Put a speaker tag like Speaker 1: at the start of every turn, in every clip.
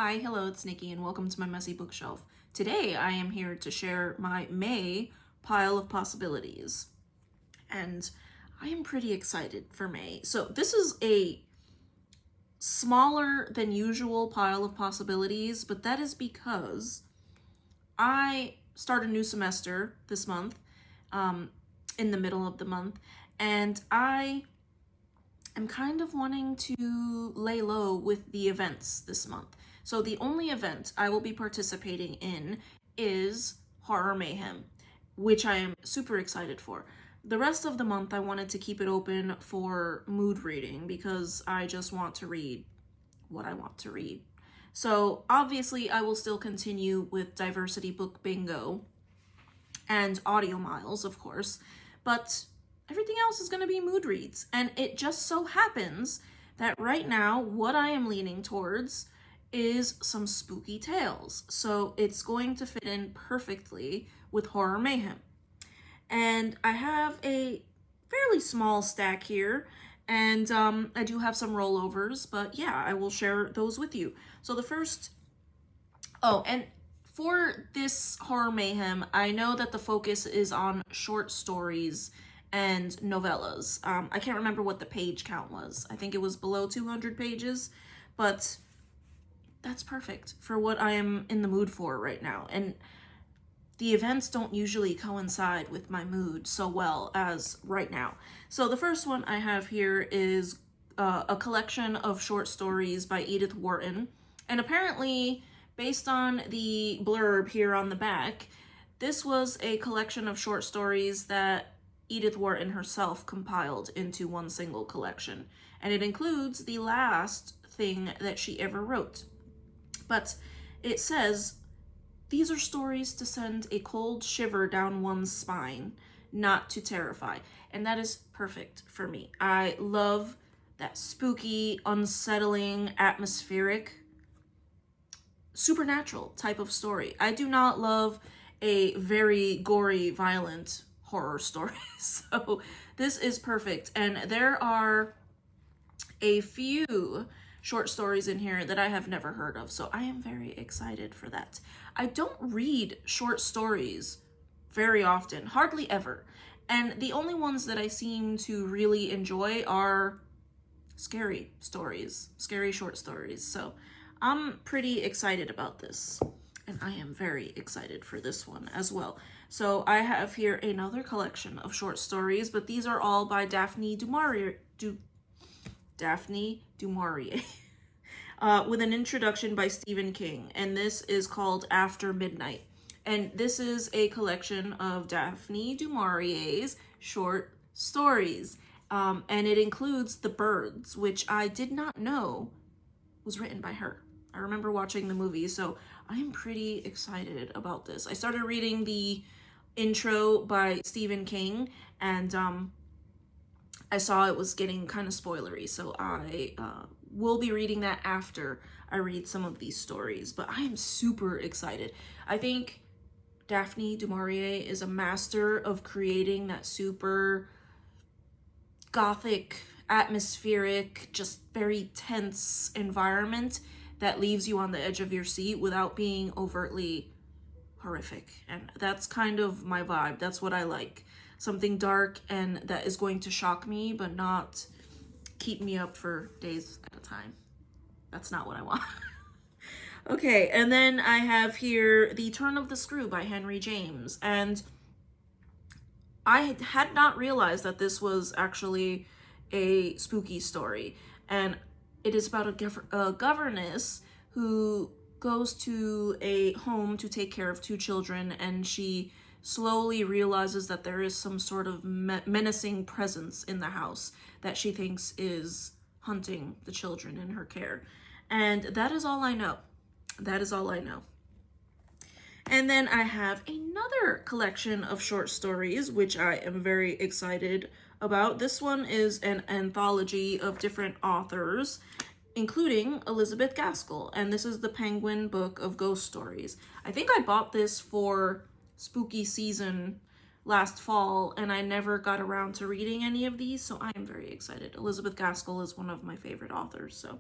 Speaker 1: Hi, hello, it's Nikki, and welcome to my messy bookshelf. Today I am here to share my May pile of possibilities, and I am pretty excited for May. So this is a smaller than usual pile of possibilities, but that is because I start a new semester this month, in the middle of the month, and I am kind of wanting to lay low with the events this month. So the only event I will be participating in is Horror Mayhem, which I am super excited for. The rest of the month I wanted to keep it open for mood reading because I just want to read what I want to read. So obviously I will still continue with Diversity Book Bingo and Audiomiles, of course, but everything else is going to be mood reads. And it just so happens that right now what I am leaning towards is some spooky tales. So it's going to fit in perfectly with Horror Mayhem. And I have a fairly small stack here, and I do have some rollovers, but yeah, I will share those with you. So the first, and for this Horror Mayhem, I know that the focus is on short stories and novellas. I can't remember what the page count was. I think it was below 200 pages, but that's perfect for what I am in the mood for right now. And the events don't usually coincide with my mood so well as right now. So the first one I have here is a collection of short stories by Edith Wharton. And apparently, based on the blurb here on the back, this was a collection of short stories that Edith Wharton herself compiled into one single collection. And it includes the last thing that she ever wrote. But it says, "These are stories to send a cold shiver down one's spine, not to terrify." And that is perfect for me. I love that spooky, unsettling, atmospheric, supernatural type of story. I do not love a very gory, violent horror story. So this is perfect. And there are a few short stories in here that I have never heard of, so I am very excited for that. I don't read short stories very often, hardly ever, and the only ones that I seem to really enjoy are scary stories, scary short stories. So I'm pretty excited about this, and I am very excited for this one as well. So I have here another collection of short stories, but these are all by Daphne du Maurier, with an introduction by Stephen King, and this is called After Midnight. And this is a collection of Daphne du Maurier's short stories, and it includes The Birds, which I did not know was written by her. I remember watching the movie, so I'm pretty excited about this. I started reading the intro by Stephen King, and I saw it was getting kind of spoilery, so I will be reading that after I read some of these stories. But I am super excited. I think Daphne du Maurier is a master of creating that super gothic, atmospheric, just very tense environment that leaves you on the edge of your seat without being overtly horrific. And that's kind of my vibe. That's what I like. Something dark and that is going to shock me, but not keep me up for days at a time. That's not what I want. Okay, and then I have here The Turn of the Screw by Henry James. And I had not realized that this was actually a spooky story. And it is about a governess who goes to a home to take care of two children, and she slowly realizes that there is some sort of menacing presence in the house that she thinks is hunting the children in her care. And that is all I know. That is all I know. And then I have another collection of short stories, which I am very excited about. This one is an anthology of different authors, including Elizabeth Gaskell. And this is the Penguin Book of Ghost Stories. I think I bought this for spooky season last fall, and I never got around to reading any of these, so I am very excited. Elizabeth Gaskell is one of my favorite authors, so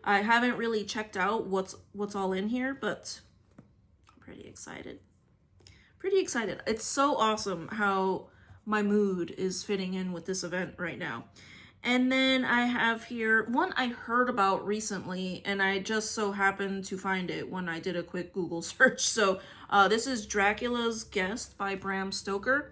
Speaker 1: I haven't really checked out what's all in here, but I'm pretty excited. Pretty excited. It's so awesome how my mood is fitting in with this event right now. And then I have here one I heard about recently, and I just so happened to find it when I did a quick Google search. So this is Dracula's Guest by Bram Stoker,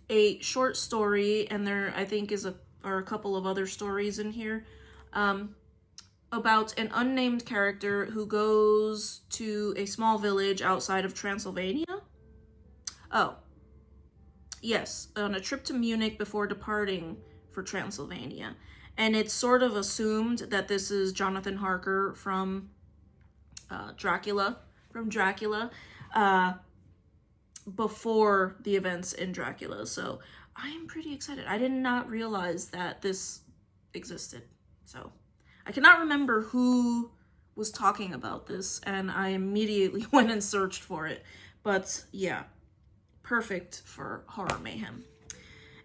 Speaker 1: a short story, and there I think are a couple of other stories in here about an unnamed character who goes to a small village outside of Transylvania. Oh, yes, on a trip to Munich before departing for Transylvania. And it's sort of assumed that this is Jonathan Harker from Dracula, before the events in Dracula. So I am pretty excited. I did not realize that this existed. So I cannot remember who was talking about this, and I immediately went and searched for it. But yeah, perfect for horror mayhem.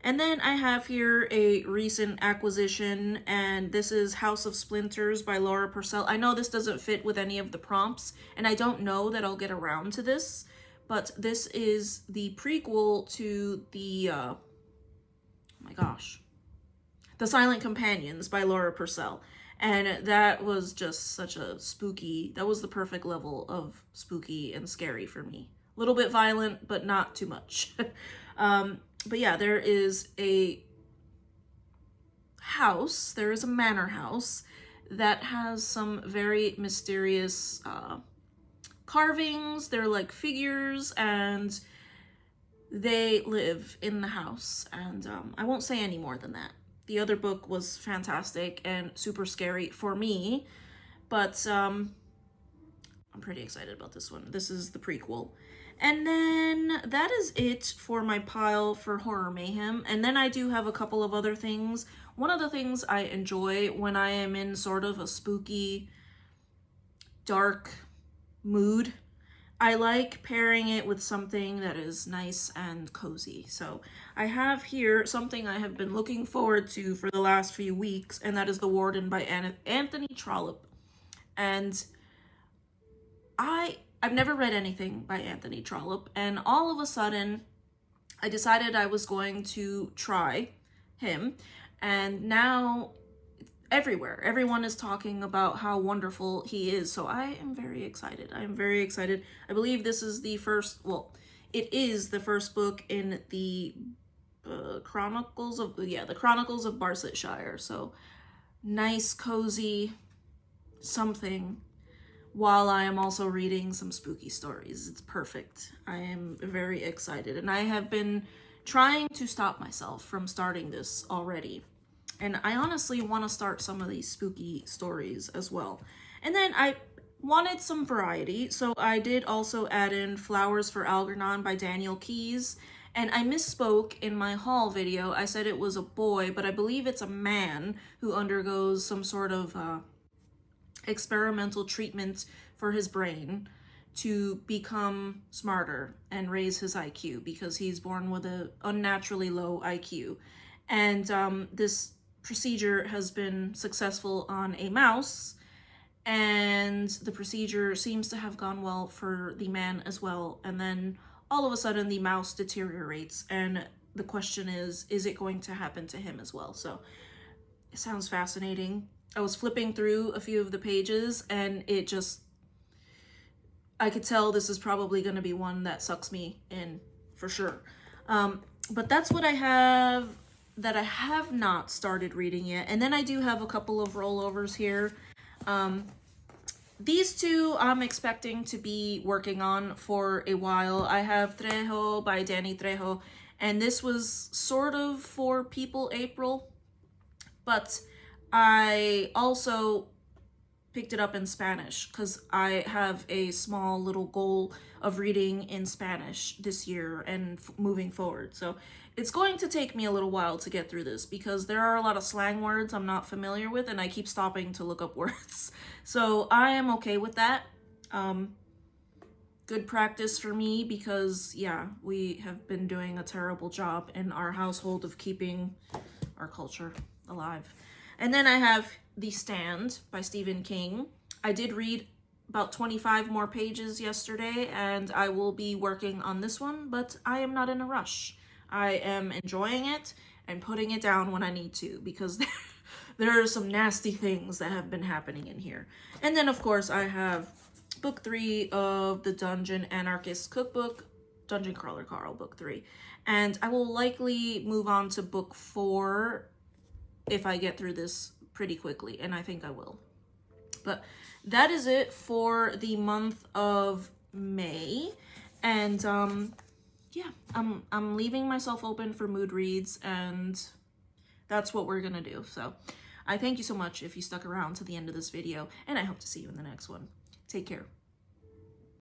Speaker 1: And then I have here a recent acquisition, and this is House of Splinters by Laura Purcell. I know this doesn't fit with any of the prompts, and I don't know that I'll get around to this, but this is the prequel to the, oh my gosh, The Silent Companions by Laura Purcell. And that was just such a spooky, that was the perfect level of spooky and scary for me. A little bit violent, but not too much. But yeah, there is a house, there is a manor house that has some very mysterious carvings. They're like figures, and they live in the house. And I won't say any more than that. The other book was fantastic and super scary for me, but I'm pretty excited about this one. This is the prequel. And then that is it for my pile for horror mayhem. And then I do have a couple of other things. One of the things I enjoy when I am in sort of a spooky, dark mood, I like pairing it with something that is nice and cozy. So I have here something I have been looking forward to for the last few weeks, and that is The Warden by Anthony Trollope. And I've never read anything by Anthony Trollope, and all of a sudden I decided I was going to try him, and now everyone is talking about how wonderful he is, so I am very excited. I am very excited. I believe this is the first, well, it is the first book in the Chronicles of Barsetshire, so nice, cozy something, while I am also reading some spooky stories. It's perfect. I am very excited, and I have been trying to stop myself from starting this already. And I honestly want to start some of these spooky stories as well. And then I wanted some variety, so I did also add in Flowers for Algernon by Daniel Keyes. And I misspoke in my haul video. I said it was a boy, but I believe it's a man who undergoes some sort of experimental treatment for his brain to become smarter and raise his IQ, because he's born with an unnaturally low IQ. And this procedure has been successful on a mouse, and the procedure seems to have gone well for the man as well. And then all of a sudden the mouse deteriorates, and the question is it going to happen to him as well? So it sounds fascinating. I was flipping through a few of the pages, and it just, I could tell this is probably going to be one that sucks me in for sure. But that's what I have that I have not started reading yet. And then I do have a couple of rollovers here. These two I'm expecting to be working on for a while. I have Trejo by Danny Trejo, and this was sort of for People April, but I also picked it up in Spanish because I have a small little goal of reading in Spanish this year and moving forward. So it's going to take me a little while to get through this because there are a lot of slang words I'm not familiar with, and I keep stopping to look up words. So I am okay with that. Good practice for me because, yeah, we have been doing a terrible job in our household of keeping our culture alive. And then I have The Stand by Stephen King. I did read about 25 more pages yesterday, and I will be working on this one, but I am not in a rush. I am enjoying it and putting it down when I need to, because there are some nasty things that have been happening in here. And then, of course, I have book 3 of the Dungeon Anarchist Cookbook, Dungeon Crawler Carl, book 3. And I will likely move on to book 4 if I get through this pretty quickly, and I think I will. But that is it for the month of May. And yeah, I'm leaving myself open for mood reads, and that's what we're gonna do. So I thank you so much if you stuck around to the end of this video, and I hope to see you in the next one. Take care.